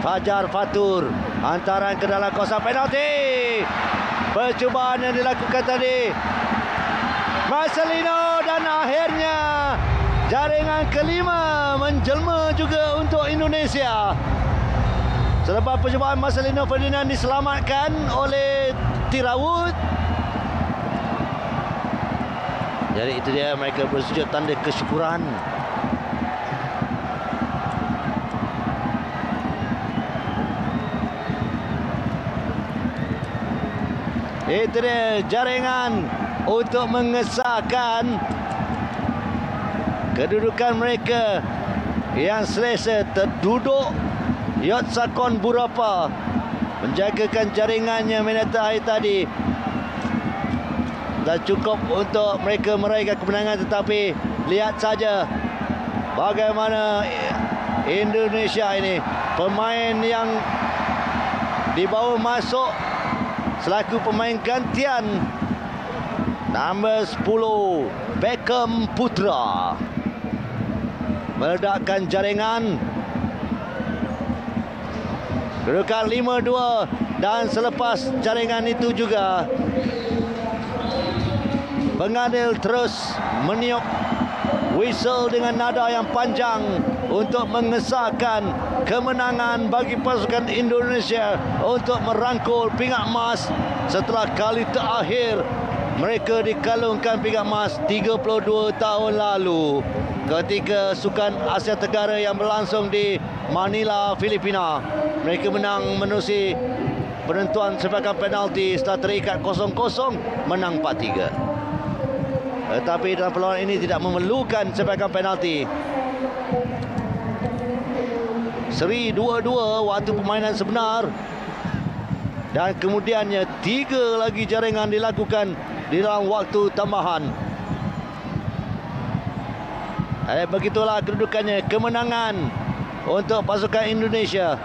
Fajar Fatur. Hantaran ke dalam kawasan penalti. Percubaan yang dilakukan tadi Marcelino, dan akhirnya jaringan kelima menjelma juga untuk Indonesia. Selepas percubaan Marcelino Ferdinand diselamatkan oleh Tirawut. Jadi itu dia, mereka bersujud tanda kesyukuran. Itu dia jaringan untuk mengesahkan kedudukan mereka yang selesa terduduk. Yotsakon Burapa menjagakan jaringannya minit akhir tadi. Tak cukup untuk mereka meraihkan kemenangan, tetapi lihat saja bagaimana Indonesia ini, pemain yang dibawa masuk selaku pemain gantian, nombor 10 Beckham Putra meledakkan jaringan. Kedudukan 5-2, dan selepas jaringan itu juga pengadil terus meniup whistle dengan nada yang panjang untuk mengesahkan kemenangan bagi pasukan Indonesia untuk merangkul pingat emas setelah kali terakhir mereka dikalungkan pingat emas 32 tahun lalu ketika Sukan Asia Tenggara yang berlangsung di Manila, Filipina. Mereka menang menerusi penentuan sepakan penalti setelah terikat 0-0, menang 4-3. Tetapi dalam perlawanan ini tidak memerlukan sepakan penalti. Seri 2-2 waktu permainan sebenar, dan kemudiannya 3 lagi jaringan dilakukan di dalam waktu tambahan. Begitulah kedudukannya, kemenangan untuk pasukan Indonesia